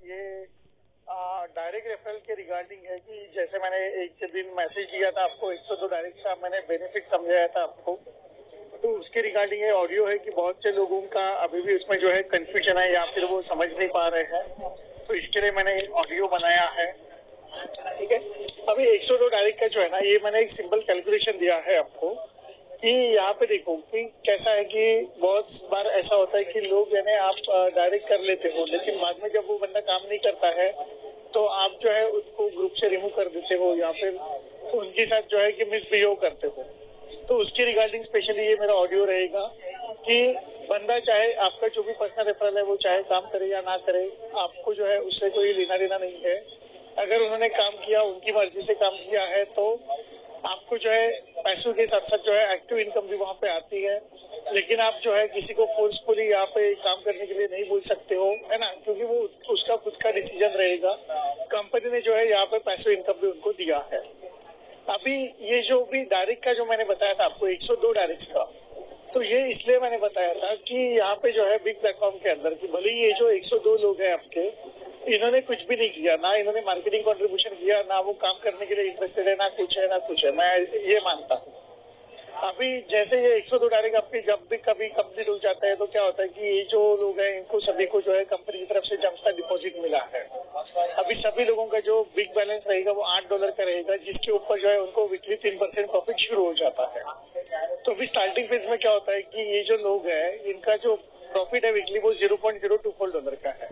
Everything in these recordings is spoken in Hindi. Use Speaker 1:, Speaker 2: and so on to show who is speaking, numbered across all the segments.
Speaker 1: ये डायरेक्ट रेफरल के रिगार्डिंग है कि जैसे मैंने एक दिन मैसेज दिया था आपको 102 डायरेक्ट का मैंने बेनिफिट समझाया था आपको, तो उसके रिगार्डिंग ये ऑडियो है कि बहुत से लोगों का अभी भी उसमें जो है कंफ्यूजन है या फिर वो समझ नहीं पा रहे हैं, तो इसके लिए मैंने ऑडियो बनाया है। ठीक है, अभी 102 डायरेक्ट का जो है ना, ये मैंने एक सिंपल कैलकुलेशन दिया है आपको कि यहाँ पे देखो कि कैसा है कि बहुत बार ऐसा होता है कि लोग यानी आप डायरेक्ट कर लेते हो, लेकिन बाद में जब वो बंदा काम नहीं करता है तो आप जो है उसको ग्रुप से रिमूव कर देते हो या फिर उनके साथ जो है कि मिसबिहेव करते हो। तो उसके रिगार्डिंग स्पेशली ये मेरा ऑडियो रहेगा कि बंदा चाहे आपका जो भी पर्सनल रेफरल है वो चाहे काम करे या ना करे, आपको जो है उससे कोई लेना देना नहीं है। अगर उन्होंने काम किया, उनकी मर्जी से काम किया है, तो आपको जो है पैसों के साथ साथ जो है एक्टिव इनकम भी वहाँ पे आती है। लेकिन आप जो है किसी को फोर्सफुली यहाँ पे काम करने के लिए नहीं बोल सकते हो, है ना, क्योंकि वो उसका खुद का डिसीजन रहेगा। कंपनी ने जो है यहाँ पे पैसों इनकम भी उनको दिया है। अभी ये जो भी डायरेक्ट का जो मैंने बताया था आपको 102 डायरेक्ट का, तो ये इसलिए मैंने बताया था कि यहाँ पे जो है बिग प्लेटफॉर्म के अंदर कि भले ही ये जो 102 लोग हैं आपके, इन्होंने कुछ भी नहीं किया, ना इन्होंने मार्केटिंग कंट्रीब्यूशन किया, ना वो काम करने के लिए इंटरेस्टेड है, ना कुछ है, मैं ये मानता हूँ। अभी जैसे ये 102 डायरेक्ट आपके जब भी कभी कंप्लीट हो जाता है तो क्या होता है कि ये जो लोग हैं इनको सभी को जो है कंपनी की तरफ से जमस्टा डिपॉजिट मिला है। अभी सभी लोगों का जो बिग बैलेंस रहेगा वो $8 का रहेगा, जिसके ऊपर जो है उनको वीकली 3% प्रॉफिट शुरू हो जाता है। तो अभी स्टार्टिंग फेज में क्या होता है कि ये जो लोग हैं इनका जो प्रॉफिट है वीकली वो $0.024 का है।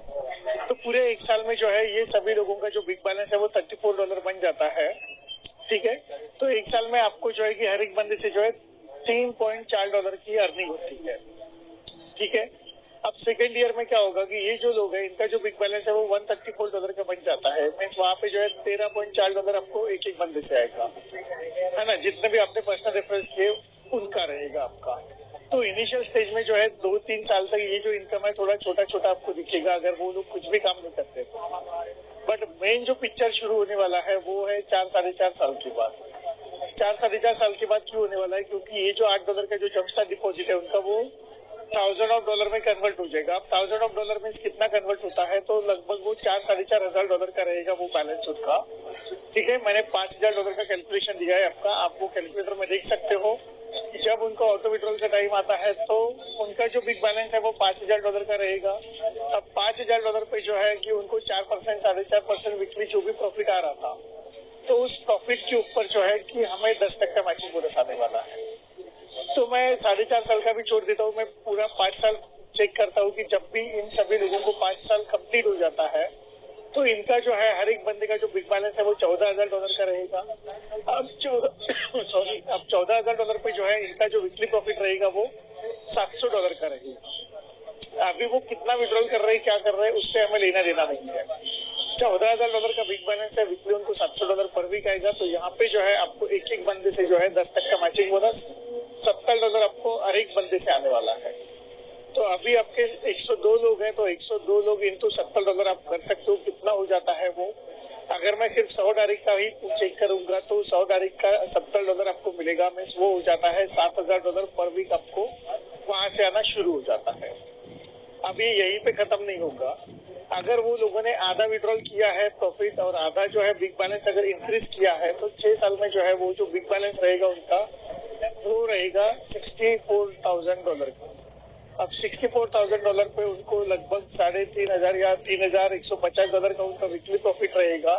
Speaker 1: तो पूरे एक साल में जो है ये सभी लोगों का जो बिग बैलेंस है वो $34 बन जाता है। ठीक है, तो एक साल में आपको जो है कि हर एक बंदे से जो है $3.4 की अर्निंग होती है। ठीक है, अब सेकेंड ईयर में क्या होगा कि ये जो लोग हैं इनका जो बिग बैलेंस है वो $134 का बन जाता है। मीन्स वहाँ पे जो है $13.4 आपको एक एक बंदे से आएगा, है ना, जितने भी आपने पर्सनल रेफरेंस किए उनका रहेगा आपका। तो इनिशियल स्टेज में जो है 2-3 साल तक ये जो इनकम है थोड़ा छोटा छोटा आपको दिखेगा अगर वो लोग कुछ भी काम नहीं करते। बट मेन जो पिक्चर शुरू होने वाला है वो है 4-4.5 साल के बाद। 4-4.5 साल के बाद क्यों होने वाला है, क्योंकि ये जो $8 का जो जमस्टा डिपॉजिट है उनका वो $1000 में कन्वर्ट हो जाएगा। अब $1000 में कितना कन्वर्ट होता है, तो लगभग वो $4-4.5 का रहेगा वो बैलेंस उनका। ठीक है, मैंने $5000 का कैलकुलेशन दिया है आपका, आप वो कैलकुलेटर में देख सकते हो। जब उनका ऑटो विड्रॉल का टाइम आता है तो उनका जो बिग बैलेंस है वो $5000 का रहेगा। अब $5000 पे जो है कि उनको 4% 4.5% वीकली जो भी प्रॉफिट आ रहा था, तो उस प्रॉफिट के ऊपर जो है कि हमें 10% मैचिंग बोनस आने वाला है। तो मैं 4.5 साल का भी छोड़ देता हूँ, मैं पूरा 5 साल चेक करता हूँ कि जब भी इन सभी लोगों को 5 साल कंप्लीट हो जाता है तो इनका जो है हर एक बंदे का जो बिग बैलेंस है वो $14000 का रहेगा। अब $14000 पे जो है इनका जो वीकली प्रॉफिट रहेगा वो $700 का रहेगा। अभी वो कितना विड्रॉल कर रहे हैं, क्या कर रहे हैं, उससे हमें लेना देना नहीं है। $14000 का बिग बैलेंस है, वीकली उनको $700 पर वीक आएगा। तो यहाँ पे जो है आपको एक एक बंदे से जो है 10% का मैचिंग बोनस $70 आपको हर एक बंदे से आने वाला है। तो अभी आपके 102 लोग हैं, तो 102 लोग इंटू $70 आप कर सकते हो, कितना हो जाता है वो। अगर मैं सिर्फ 100 डायरेक्ट का ही चेक करूंगा तो 100 डायरेक्ट का $70 आपको मिलेगा। मीन्स वो हो जाता है $7000 पर वीक आपको वहां से आना शुरू हो जाता है। अभी यहीं पे खत्म नहीं होगा। अगर वो लोगों ने आधा विड्रॉल किया है प्रॉफिट और आधा जो है बिग बैलेंस अगर इंक्रीज किया है, तो 6 साल में जो है वो जो बिग बैलेंस रहेगा उनका वो रहेगा $64,000 का। अब $64,000 पे उनको लगभग 3500 या $3150 का उनका वीकली प्रॉफिट रहेगा,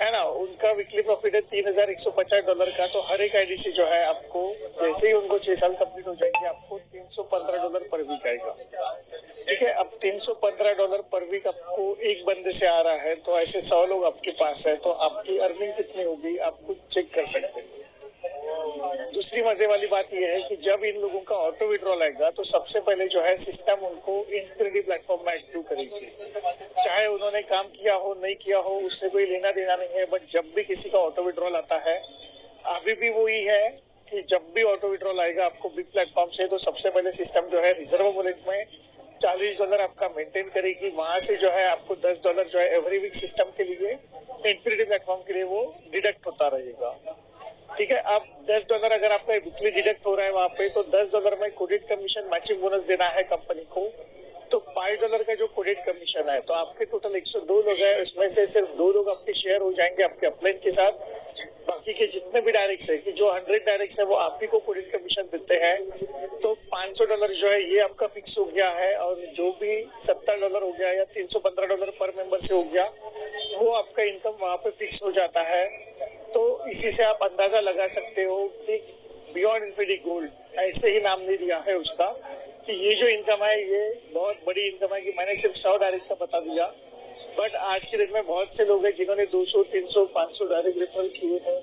Speaker 1: है ना। उनका वीकली प्रॉफिट है $3150 का। तो हर एक आईडी से जो है आपको जैसे ही उनको 6 साल कंप्लीट हो जाएंगे आपको $315 पर वीक आएगा। ठीक है, अब $315 पर वीक आपको एक बंदे से आ रहा है, तो ऐसे 100 लोग आपके पास है, तो आपकी अर्निंग कितनी होगी आप खुद चेक कर सकते हैं। दूसरी मजे वाली बात यह है कि जब इन लोगों का ऑटो विड्रॉल आएगा तो सबसे पहले जो है सिस्टम उनको इनफिनिटी प्लेटफॉर्म में एक्टिव करेगी। चाहे उन्होंने काम किया हो नहीं किया हो उससे कोई लेना देना नहीं है, बट जब भी किसी का ऑटो विड्रॉल आता है, अभी भी वही है कि जब भी ऑटो विड्रॉल आएगा आपको बिग प्लेटफॉर्म से, तो सबसे पहले सिस्टम जो है रिजर्व वॉलेट में $40 आपका मेंटेन करेगी। वहां से जो है आपको $10 जो है एवरी वीक सिस्टम के लिए इनफिनिटी प्लेटफॉर्म के लिए वो डिडक्ट होता रहेगा। ठीक है, अब $10 अगर आपका वीकली डिडक्ट हो रहा है वहाँ पे, तो $10 में क्रेडिट कमीशन मैचिंग बोनस देना है कंपनी को, तो $5 का जो कोडेड कमीशन है। तो आपके टोटल 102 लोग हैं, उसमें से सिर्फ 2 लोग आपके शेयर हो जाएंगे आपके अपलाइन के साथ। बाकी के जितने भी डायरेक्ट है कि जो 100 डायरेक्ट है वो आप ही को कोडेड कमीशन देते हैं। तो $500 जो है ये आपका फिक्स हो गया है, और जो भी $70 हो गया या $315 पर मेंबर से हो गया वो आपका इनकम वहाँ पे फिक्स हो जाता है। तो इसी से आप अंदाजा लगा सकते हो कि बियॉन्ड इन्फिनिटी गोल्ड, ऐसे ही नाम नहीं दिया है उसका, कि ये जो इनकम है ये बहुत बड़ी इनकम है। कि मैंने सिर्फ 100 डायरेक्ट का बता दिया, बट आज के डेट में बहुत से लोग हैं जिन्होंने 200, 300, 500 डायरेक्ट रेफरल किए हैं,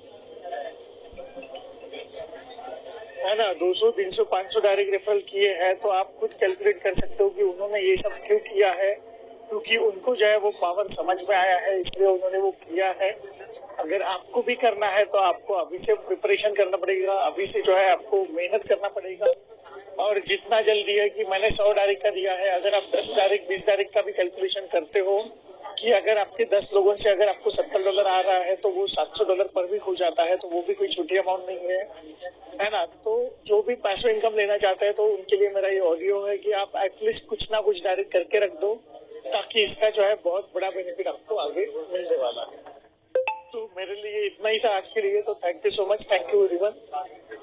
Speaker 1: है ना। 200, 300, 500 डायरेक्ट रेफरल किए हैं। तो आप खुद कैलकुलेट कर सकते हो कि उन्होंने ये सब क्यों किया है, क्योंकि उनको जो है वो पावर समझ में आया है, इसलिए उन्होंने वो किया है। अगर आपको भी करना है तो आपको अभी से प्रिपरेशन करना पड़ेगा, अभी से जो है आपको मेहनत करना पड़ेगा। और जितना जल्दी है कि मैंने 100 डायरेक्ट का दिया है, अगर आप 10 डायरेक्ट, 20 डायरेक्ट का भी कैलकुलेशन करते हो कि अगर आपके 10 लोगों से अगर आपको $70 आ रहा है तो वो $700 पर वीक हो जाता है। तो वो भी कोई छोटी अमाउंट नहीं है ना। तो जो भी पैसिव इनकम लेना चाहते हैं तो उनके लिए मेरा ये ऑडियो है कि आप एटलीस्ट कुछ ना कुछ डायरेक्ट करके रख दो, ताकि इसका जो है बहुत बड़ा बेनिफिट आपको आगे मिलने वाला है। तो मेरे लिए इतना ही था आज के लिए। तो thank you so much, thank you everyone.